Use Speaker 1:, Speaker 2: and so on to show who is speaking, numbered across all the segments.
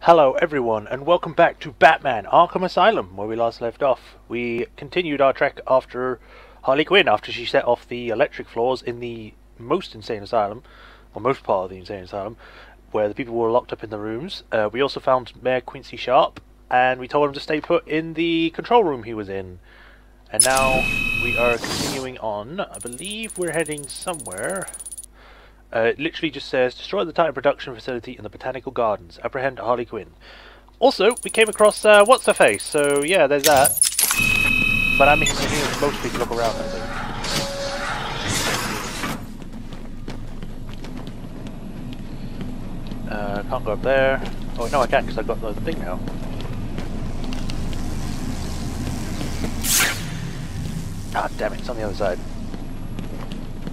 Speaker 1: Hello everyone and welcome back to Batman Arkham Asylum, where we last left off. We continued our trek after Harley Quinn, after she set off the electric floors in the most insane asylum, or most part of the insane asylum, where the people were locked up in the rooms. We also found Mayor Quincy Sharp, and we told him to stay put in the control room he was in. And now we are continuing on. I believe we're heading somewhere. It literally just says, destroy the Titan production facility in the Botanical Gardens. Apprehend Harley Quinn. Also, we came across What's-Her-Face, so yeah, there's that. But I mean, most people look around, I think. Can't go up there. Oh, no, I can, because I've got the thing now. Ah, damn it, it's on the other side.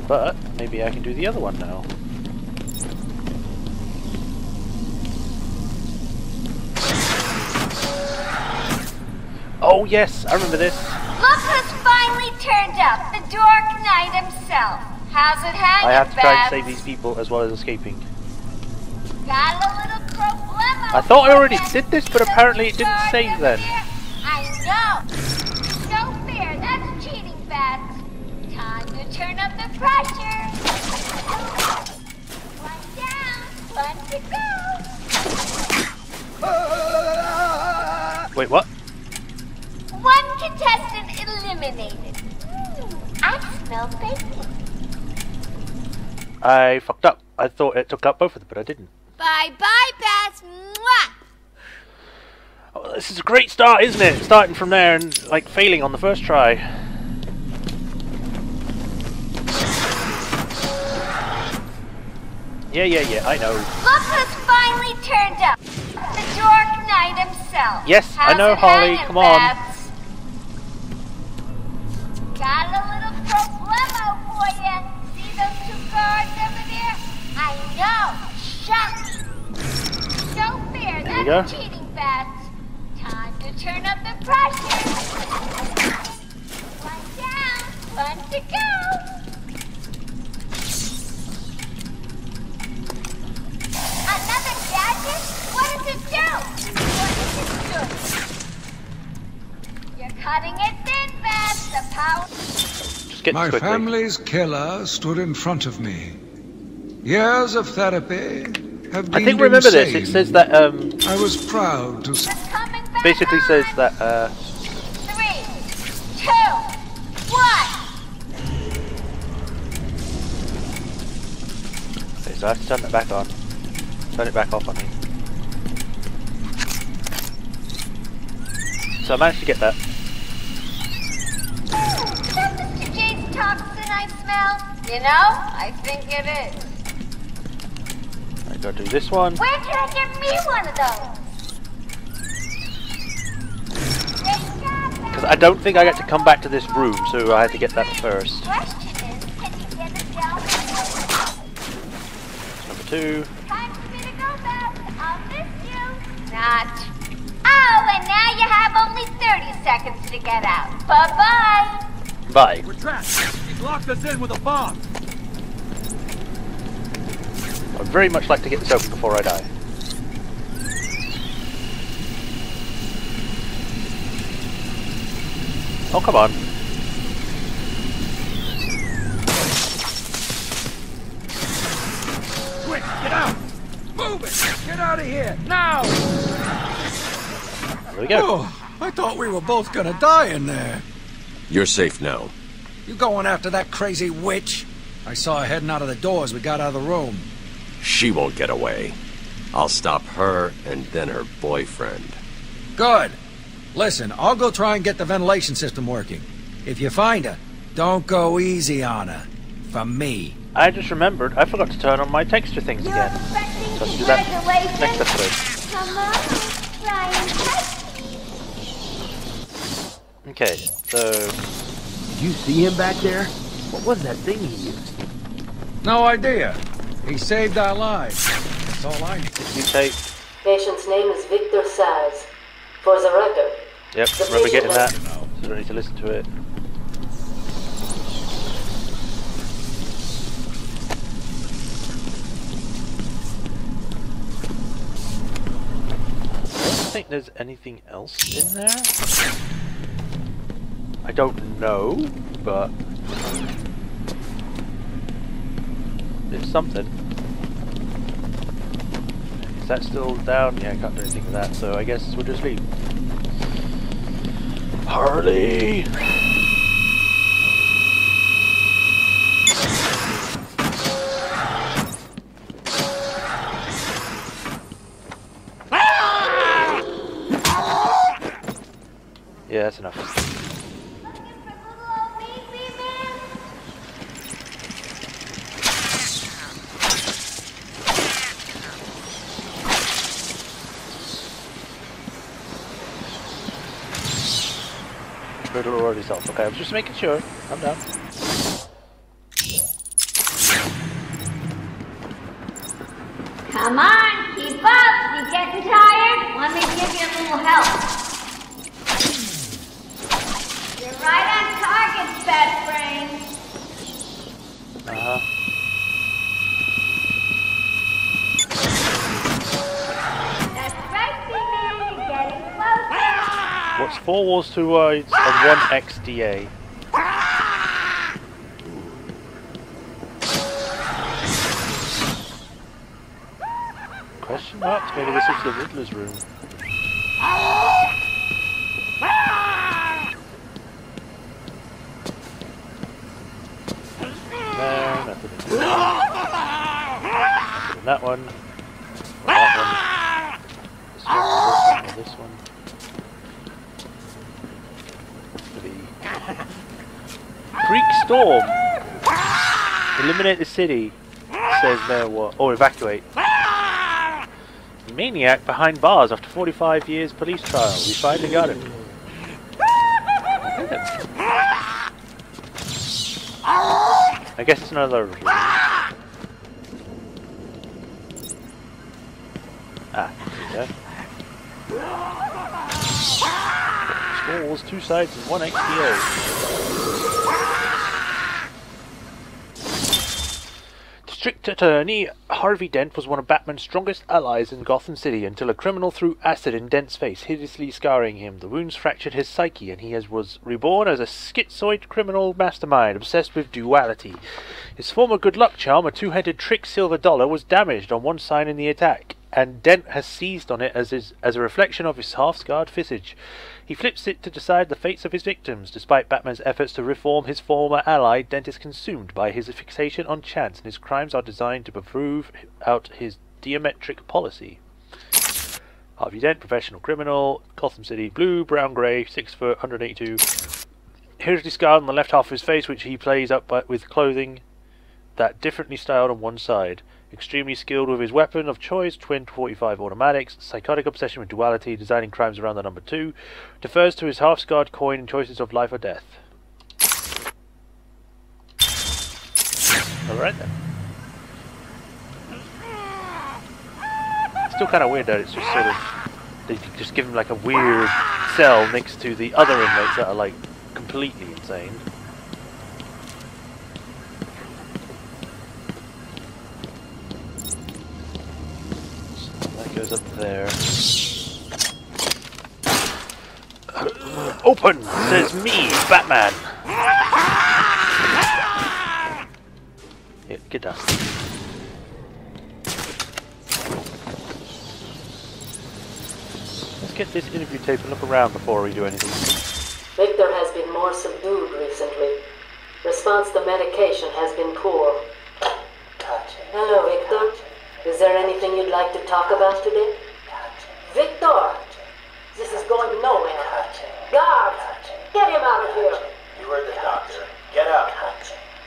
Speaker 1: But maybe I can do the other one now. Oh yes, I remember this.
Speaker 2: Look who's finally turned up, the Dark Knight himself. How's it hanging,
Speaker 1: I have to try and
Speaker 2: Babs?
Speaker 1: save these people as well as escaping.
Speaker 2: Got a little problemo.
Speaker 1: I thought I already did this, but apparently it didn't save then.
Speaker 2: I know. No fair, that's cheating, Babs. Time to turn up the pressure. One down, one to go.
Speaker 1: Wait, what?
Speaker 2: One contestant eliminated. I smell bacon.
Speaker 1: I fucked up. I thought it took out both of them, but I didn't.
Speaker 2: Bye-bye, Babs. Mwah!
Speaker 1: Oh, this is a great start, isn't it? Starting from there and, like, failing on the first try. Yeah, I know.
Speaker 2: Look who's finally turned up. The Dark Knight himself.
Speaker 1: Yes, I know,
Speaker 2: How's it
Speaker 1: Harley,
Speaker 2: hanging,
Speaker 1: come on.
Speaker 2: Babs? Got a little problemo for you. See those two guards over there? I know. Shocking. So fair.
Speaker 1: There we go.
Speaker 2: That's cheating, Babs. Time to turn up the pressure. One down, one to go. Another gadget? What does it do? What does it do? You're cutting it thin, Babs. The power...
Speaker 1: Just get
Speaker 3: My
Speaker 1: this quickly.
Speaker 3: family's killer stood in front of me. Years of therapy have deemed
Speaker 1: I think remember
Speaker 3: insane.
Speaker 1: this. It says that
Speaker 3: I was proud to
Speaker 2: is coming back
Speaker 1: basically
Speaker 2: on.
Speaker 1: says that
Speaker 2: 3, 2, 1.
Speaker 1: okay, so I have to turn that back on. Turn it back off on me. So I managed to get that.
Speaker 2: Is that Mr. J's toxin I smell? You know, I think it is.
Speaker 1: I gotta do this one.
Speaker 2: Where can I get me one of those?
Speaker 1: Because I don't think I get to come back to this room, so I had to get that first.
Speaker 2: Question is, can you get it down?
Speaker 1: Number 2.
Speaker 2: Time for me to go, Babs. I'll miss you. Not. Oh, and now you have only 30 seconds to get out. Bye-bye.
Speaker 1: Bye.
Speaker 4: We're trapped. He's locked us in with a bomb.
Speaker 1: I'd very much like to get this open before I die. Oh, come on.
Speaker 4: Quick, get out! Move it! Get out of here! Now!
Speaker 1: There we go.
Speaker 3: Oh, I thought we were both gonna die in there.
Speaker 5: You're safe now.
Speaker 3: You going after that crazy witch? I saw her heading out of the door as we got out of the room.
Speaker 5: She won't get away. I'll stop her and then her boyfriend.
Speaker 3: Good. Listen, I'll go try and get the ventilation system working. If you find her, don't go easy on her. For me.
Speaker 1: I just remembered I forgot to turn on my texture things
Speaker 2: You're
Speaker 1: again.
Speaker 2: expecting
Speaker 1: So let's do that
Speaker 2: congratulations?
Speaker 1: next episode.
Speaker 2: Come on, try and touch me.
Speaker 1: Okay, so
Speaker 6: Did you see him back there? What was that thing he used?
Speaker 3: No idea. He saved our lives. That's all I need.
Speaker 1: mutate.
Speaker 7: Patient's name is Victor Saz. For the record.
Speaker 1: Yep, remember getting that. So I don't need to listen to it. think there's anything else in there. I don't know, but there's something. Is that still down? Yeah, I can't do anything with that, so I guess we'll just leave. Harley! Yeah, that's enough. Riddle already solved. Okay, I was just making sure. I'm down.
Speaker 2: Come on, keep up. You getting tired? Let me give you a little help. You're right on target, Fat Brain. That's right, B-Man. You're getting closer.
Speaker 1: What's 4 walls, 2 wides, and 1 XDA? Question marks? Maybe this is the Riddler's room. No, nothing in there. Nothing in that one. That one. This one. Creek Storm! Eliminate the city, says Mayor what? Or evacuate. Maniac behind bars after 45 years police trial. We finally got him. I guess it's another room. Ah, there you go. 4 walls, 2 sides, and 1 XPO. District Attorney Harvey Dent was one of Batman's strongest allies in Gotham City until a criminal threw acid in Dent's face, hideously scarring him. The wounds fractured his psyche, and he was reborn as a schizoid criminal mastermind obsessed with duality. His former good luck charm, a 2-headed trick silver dollar, was damaged on one side in the attack, and Dent has seized on it as a reflection of his half-scarred visage. He flips it to decide the fates of his victims. Despite Batman's efforts to reform his former ally, Dent is consumed by his fixation on chance, and his crimes are designed to prove out his diametric policy. Harvey Dent, professional criminal, Gotham City, blue, brown, grey, 6 foot, 182. Here's the scar on the left half of his face, which he plays up with clothing that differently styled on one side. Extremely skilled with his weapon of choice, twin .45 automatics, psychotic obsession with duality, designing crimes around the number 2, defers to his half-scarred coin and choices of life or death. Alright then. Still kind of weird that it's just sort of, they just give him like a weird cell next to the other inmates that are like completely insane. Goes up there. Open! Says me, Batman! Here, get down. Let's get this interview tape and look around before we do anything.
Speaker 7: Victor has been more subdued recently. Response to medication has been poor. Hello, Victor. Is there anything you'd like to talk about today? Victor! This is going nowhere. Guards! Get him out of here!
Speaker 8: You heard the doctor. Get out.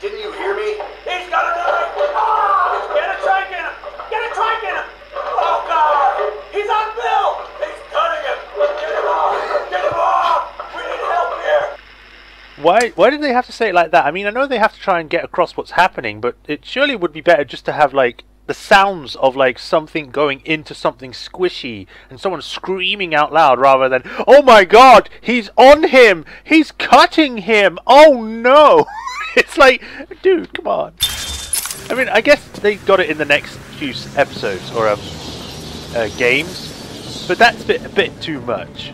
Speaker 8: Didn't you hear me? He's got a knife! Ah! Get a trike in him! Get a trike in him! Oh, God! He's on Bill! He's cutting him! Get him off! Get him off! We need help here!
Speaker 1: Why did they have to say it like that? I mean, I know they have to try and get across what's happening, but it surely would be better just to have, like, the sounds of like something going into something squishy and someone screaming out loud rather than, oh my god, he's on him, he's cutting him, oh no. It's like, dude, come on. I mean, I guess they got it in the next few episodes or games, But that's a bit too much.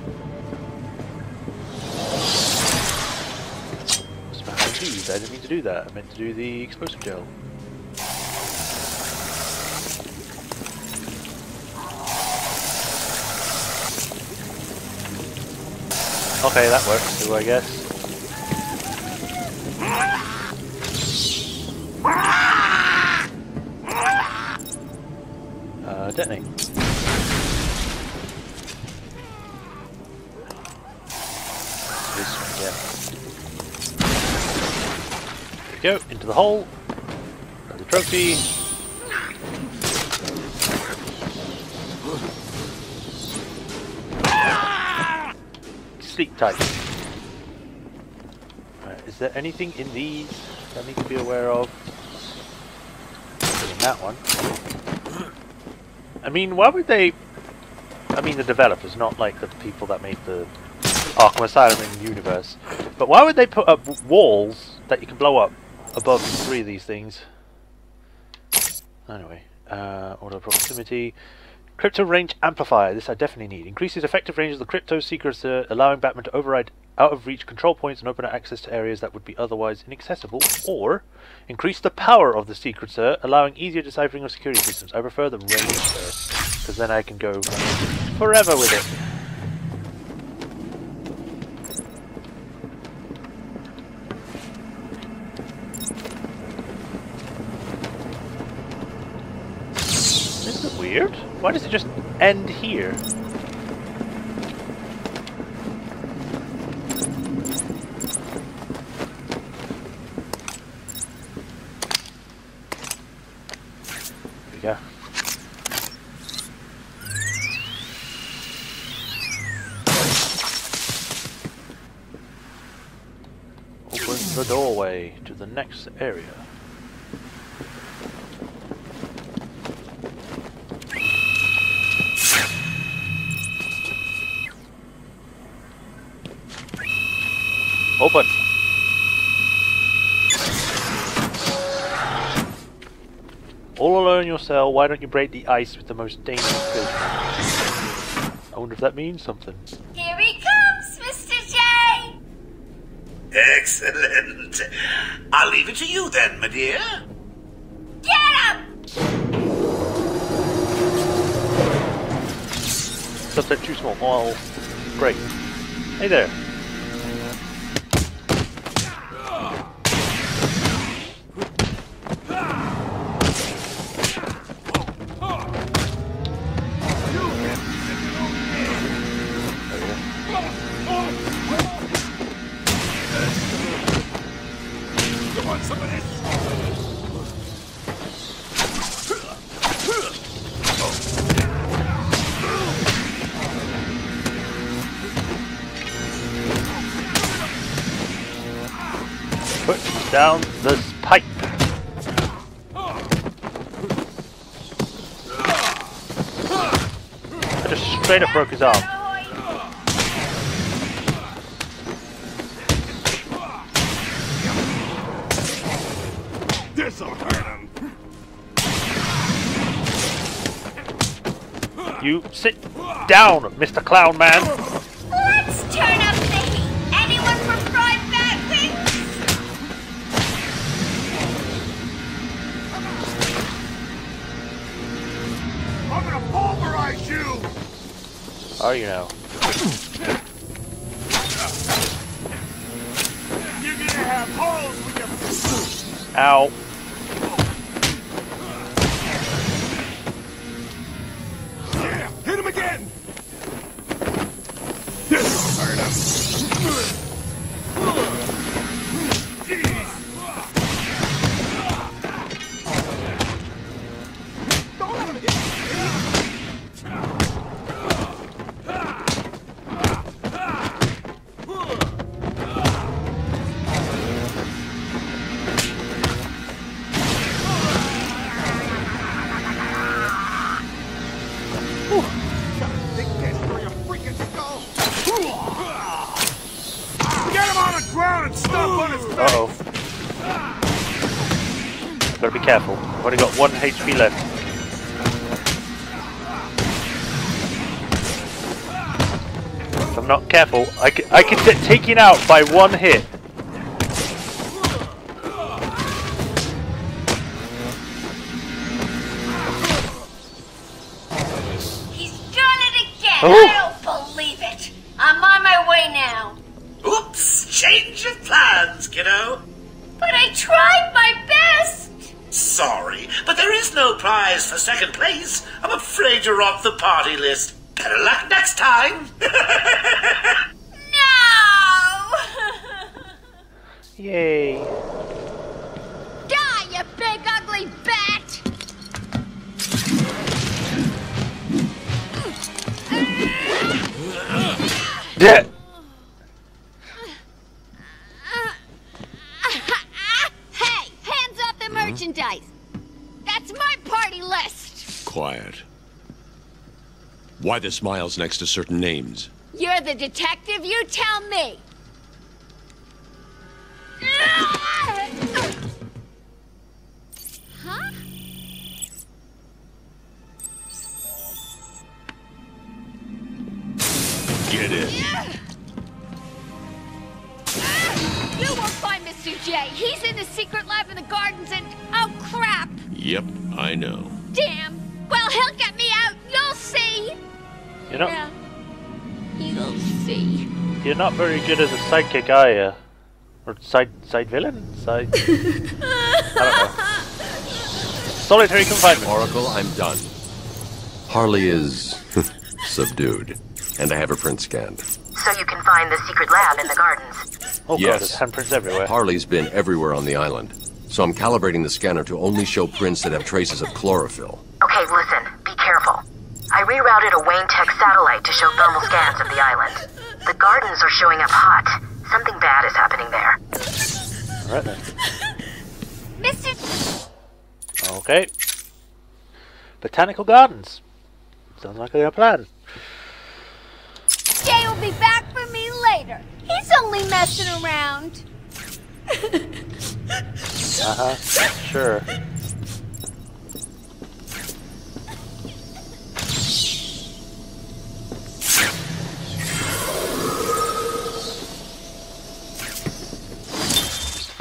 Speaker 1: What's behind these? I didn't mean to do that. I meant to do the explosive gel. Okay, that works too, I guess. Detonate. This one again. There we go, into the hole. Grab the trophy. Sleep tight. Right, is there anything in these that I need to be aware of? In that one. I mean, why would they... I mean, the developers, not like the people that made the Arkham Asylum in the universe. But why would they put up walls that you can blow up above 3 of these things? Anyway, order of proximity. Crypto range amplifier. This I definitely need. Increases effective range of the crypto secrets, allowing Batman to override out-of-reach control points and open access to areas that would be otherwise inaccessible. Or increase the power of the secret, allowing easier deciphering of security systems. I prefer the range, because then I can go forever with it. Isn't it weird? Why does it just end here? There we go. Opens the doorway to the next area. Open. All alone in your cell, why don't you break the ice with the most dangerous ghost? I wonder if that means something.
Speaker 2: Here he comes, Mr. J!
Speaker 8: Excellent. I'll leave it to you then, my dear.
Speaker 2: Get him!
Speaker 1: Subset too small. Oh, great. Hey there. Put down this pipe. I just straight up broke his arm.
Speaker 8: This'll hurt him.
Speaker 1: You sit down, Mr. Clown Man.
Speaker 2: Let's turn up the heat. Anyone for fried bat wings?
Speaker 8: I'm gonna pulverize you.
Speaker 1: Are you now?
Speaker 8: You're gonna have holes with your...
Speaker 1: Ow.
Speaker 8: Yeah, hit him again. This'll hurt him.
Speaker 1: Uh-oh. Gotta be careful. I've only got 1 HP left. If I'm not careful, I could get taken out by one hit.
Speaker 2: He's done it again!
Speaker 1: Oh.
Speaker 2: I don't believe it! I'm on my way now.
Speaker 9: Oops, change of plans, kiddo.
Speaker 2: But I tried my best!
Speaker 9: Sorry, but there is no prize for second place. I'm afraid you're off the party list. Better luck next time.
Speaker 2: No!
Speaker 1: Yay.
Speaker 2: Die, you big ugly bat!
Speaker 1: Yeah.
Speaker 2: Hey, hands off the merchandise! That's my party list!
Speaker 5: Quiet. Why the smiles next to certain names?
Speaker 2: You're the detective, you tell me! Huh?
Speaker 5: Get in.
Speaker 2: You won't find Mr. J. He's in the secret lab in the gardens and... oh, crap!
Speaker 5: Yep, I know.
Speaker 2: Damn! Well, he'll get me out, you'll see!
Speaker 1: You're not,
Speaker 2: Yeah. You'll see.
Speaker 1: you're not very good as a sidekick, are you? Or side villain? I don't know. Solitary confinement.
Speaker 5: Oracle, I'm done. Harley is subdued, and I have her print scanned.
Speaker 10: So you can find the secret lab in the gardens.
Speaker 1: Oh god,
Speaker 5: Yes.
Speaker 1: there's handprints everywhere.
Speaker 5: Harley's been everywhere on the island, so I'm calibrating the scanner to only show prints that have traces of chlorophyll.
Speaker 10: Okay, listen, be careful. I rerouted a Wayne Tech satellite to show thermal scans of the island. The gardens are showing up hot. Something bad is happening there.
Speaker 1: Alright then.
Speaker 2: Mr.
Speaker 1: Okay. Botanical gardens. Sounds like a plan.
Speaker 2: Jay will be back for me later. He's only messing around.
Speaker 1: Uh-huh. Sure.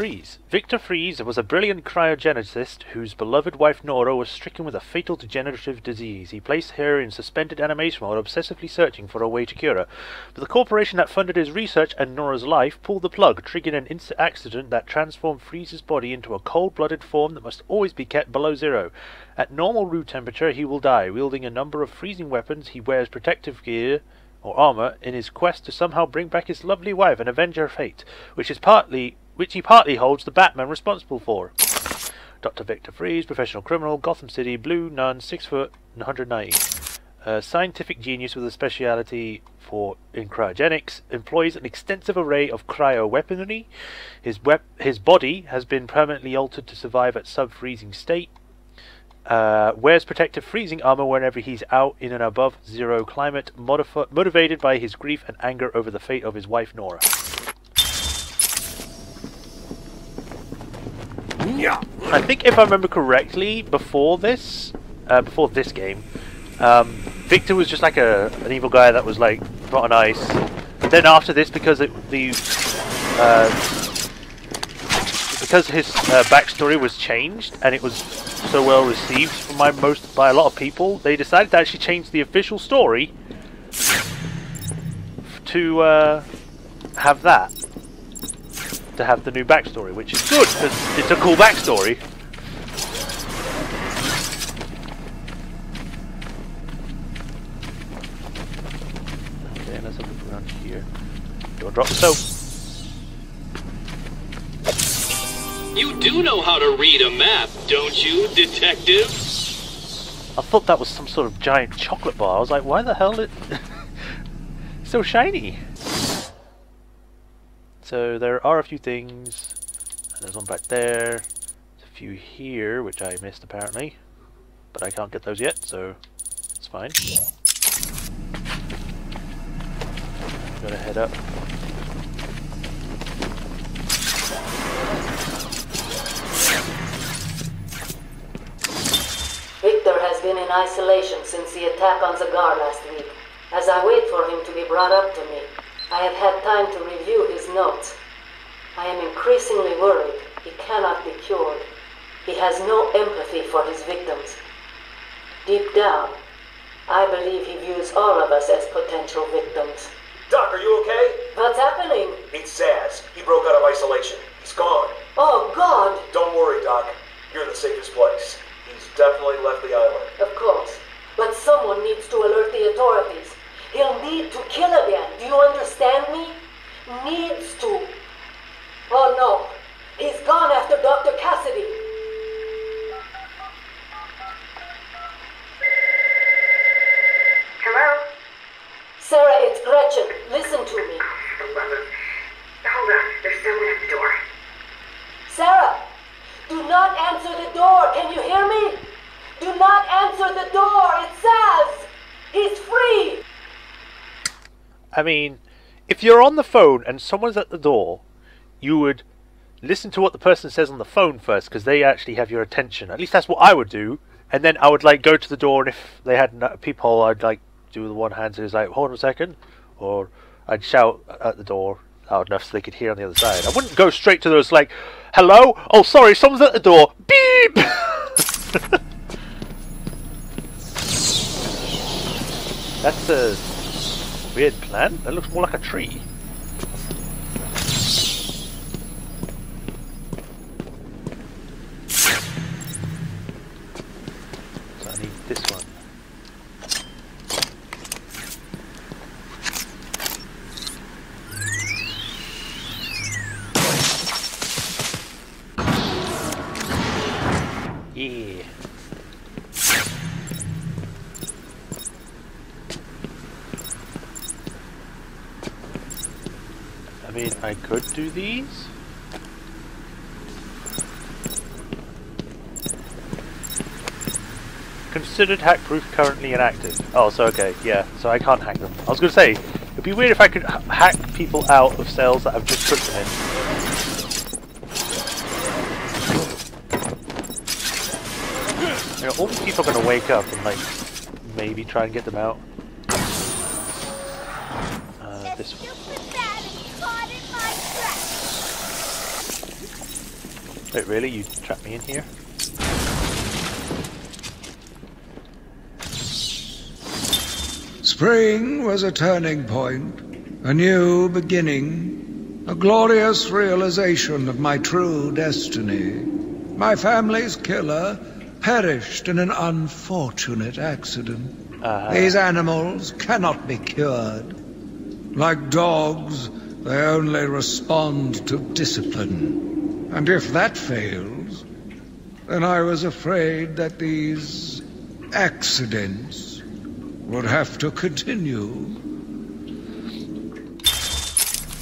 Speaker 1: Freeze. Victor Freeze was a brilliant cryogenicist whose beloved wife Nora was stricken with a fatal degenerative disease. He placed her in suspended animation while obsessively searching for a way to cure her. But the corporation that funded his research and Nora's life pulled the plug, triggering an instant accident that transformed Freeze's body into a cold-blooded form that must always be kept below zero. At normal room temperature, he will die. Wielding a number of freezing weapons, he wears protective gear or armor in his quest to somehow bring back his lovely wife and avenge her fate, which he partly holds the Batman responsible for. Dr. Victor Freeze, professional criminal, Gotham City, blue, nun, 6 foot, 190. A scientific genius with a speciality in cryogenics, employs an extensive array of cryo-weaponry. His body has been permanently altered to survive at sub-freezing state. Wears protective freezing armor whenever he's out in an above zero climate, motivated by his grief and anger over the fate of his wife Nora. I think if I remember correctly, before this game, Victor was just like an evil guy that was like put on ice. Then after this, because his backstory was changed and it was so well received by a lot of people, they decided to actually change the official story to have that. To have the new backstory, which is good because it's a cool backstory. Okay, let's have a look around here. Don't drop the soap.
Speaker 11: You do know how to read a map, don't you, detective?
Speaker 1: I thought that was some sort of giant chocolate bar. I was like, why the hell is it so shiny? So there are a few things. There's one back there. There's a few here, which I missed apparently. But I can't get those yet, so it's fine. Gotta head up.
Speaker 7: Victor has been in isolation since the attack on Zagar last week. As I wait for him to be brought up to me, I have had time to review his notes. I am increasingly worried he cannot be cured. He has no empathy for his victims. Deep down, I believe he views all of us as potential victims.
Speaker 8: Doc, are you okay?
Speaker 7: What's happening?
Speaker 8: It's Saz. He broke out of isolation. He's gone.
Speaker 7: Oh, God!
Speaker 8: Don't worry, Doc. You're in the safest place. He's definitely left the island.
Speaker 7: Of course. But someone needs to alert the authorities. He'll need to kill again. Do you understand me? Needs to. Oh, no. He's gone after Dr. Cassidy.
Speaker 10: Hello?
Speaker 7: Sarah, it's Gretchen. Listen to me.
Speaker 10: Hold on, there's someone at the door.
Speaker 7: Sarah, do not answer the door. Can you hear me? Do not answer the door. It says he's free.
Speaker 1: I mean, if you're on the phone and someone's at the door, you would listen to what the person says on the phone first, because they actually have your attention. At least that's what I would do. And then I would like go to the door, and if they had a peephole, I'd like do the one hand so it's like, hold on a second, or I'd shout at the door loud enough so they could hear on the other side. I wouldn't go straight to those like, hello? Oh, sorry, someone's at the door. Beep! That's a weird plant. That looks more like a tree. So I need this one. Yeah. I mean, I could do these. Considered hack proof currently inactive. Oh, so okay, yeah, so I can't hack them. I was gonna say, it'd be weird if I could hack people out of cells that I've just put them in. You know, all these people are gonna wake up and like maybe try and get them out. This one. Wait, really? You trapped me in here?
Speaker 3: Spring was a turning point, a new beginning, a glorious realization of my true destiny. My family's killer perished in an unfortunate accident. These animals cannot be cured. Like dogs, they only respond to discipline. And if that fails, then I was afraid that these accidents would have to continue.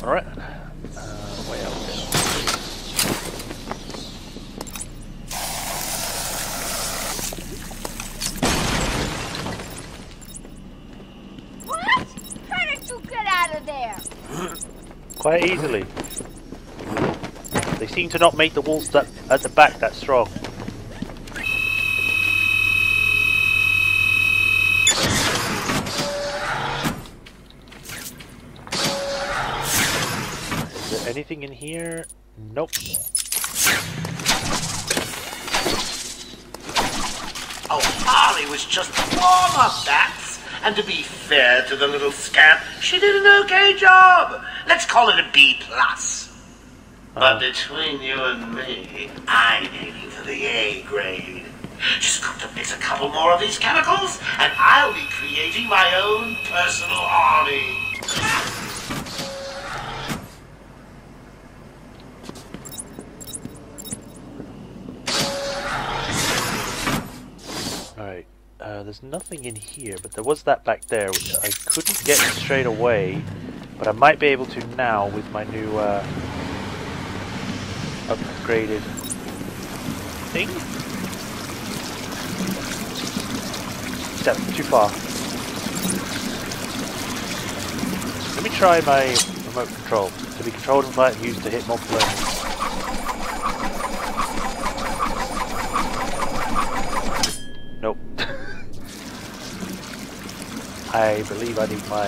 Speaker 1: Alright. Way out there.
Speaker 2: What? How did you get out of there?
Speaker 1: Quite easily. They seem to not make the walls that at the back that strong. Is there anything in here? Nope.
Speaker 9: Oh, Harley was just warm-up, that's. And to be fair to the little scamp, she did an okay job. Let's call it a B+. But between you and me, I'm aiming for the A grade. Just got to mix a couple more of these chemicals, and I'll be creating my own personal army.
Speaker 1: Alright, there's nothing in here, but there was that back there which I couldn't get straight away, but I might be able to now with my new upgraded thing? Step too far. Let me try my remote control. To be controlled and fight and used to hit multiple enemies. Nope. I I believe I need my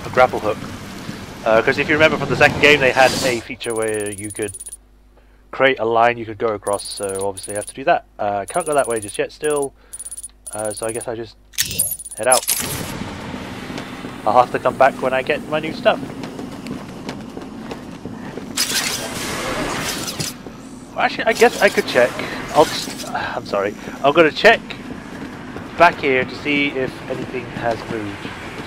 Speaker 1: a grapple hook. Because if you remember from the second game, they had a feature where you could create a line you could go across, so obviously I have to do that. Can't go that way just yet still, so I guess I just head out. I'll have to come back when I get my new stuff. Well, actually, I guess I could check. I'm sorry. I'm going to check back here to see if anything has moved.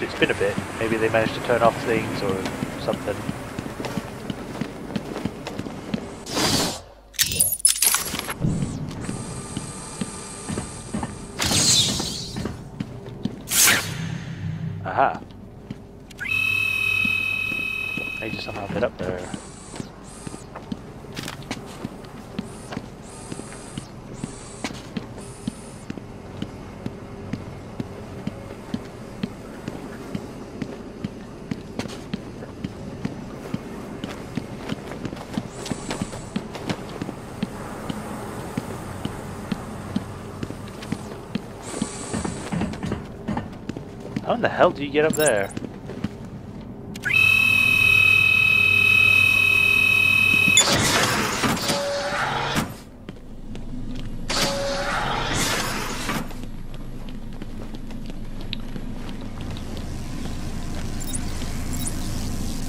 Speaker 1: It's been a bit. Maybe they managed to turn off things or something. Aha. I just somehow get up there. How in the hell do you get up there?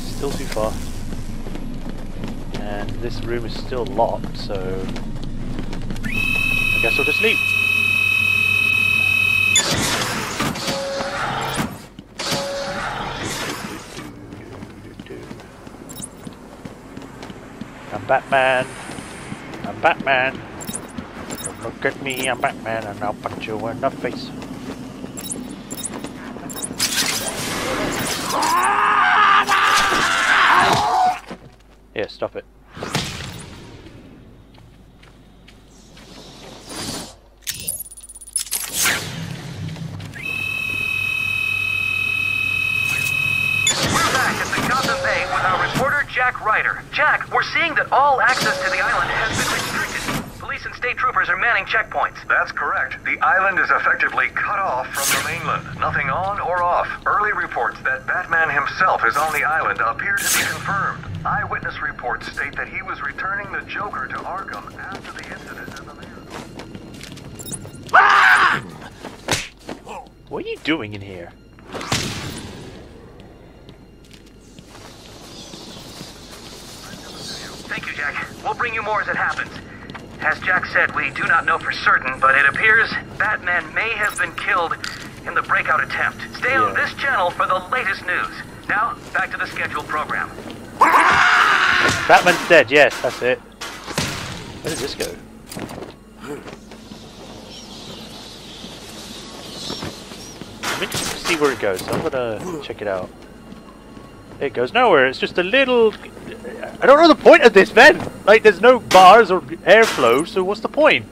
Speaker 1: Still too far. And this room is still locked, so I guess I'll just leave. I'm Batman. I'm Batman. Don't look at me, I'm Batman, and I'll punch you in the face. Yeah, stop it.
Speaker 12: Jack Ryder. Jack, we're seeing that all access to the island has been restricted. Police and state troopers are manning checkpoints.
Speaker 13: That's correct. The island is effectively cut off from the mainland. Nothing on or off. Early reports that Batman himself is on the island appear to be confirmed. Eyewitness reports state that he was returning the Joker to Arkham after the incident at the mayor's...
Speaker 1: What are you doing in here?
Speaker 12: Thank you, Jack. We'll bring you more as it happens. As Jack said, we do not know for certain, but it appears Batman may have been killed in the breakout attempt. Stay on this channel for the latest news. Now, back to the scheduled program.
Speaker 1: Batman's dead, yes, that's it. Where did this go? I'm interested to see where it goes, so I'm gonna check it out. It goes nowhere, it's just a little... I don't know the point of this vent! Like, there's no bars or airflow, so what's the point?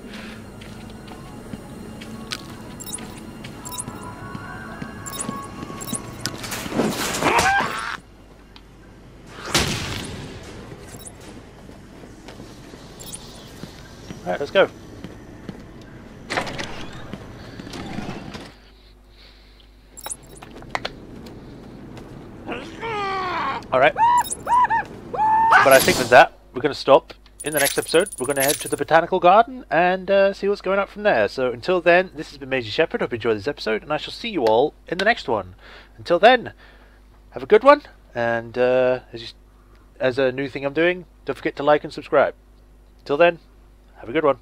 Speaker 1: Alright, let's go. Alright. But I think with that, we're going to stop. In the next episode, we're going to head to the Botanical Garden and see what's going on from there. So until then, this has been Majorshepard. Hope you enjoyed this episode, and I shall see you all in the next one. Until then, have a good one, and as a new thing I'm doing, don't forget to like and subscribe. Till then, have a good one.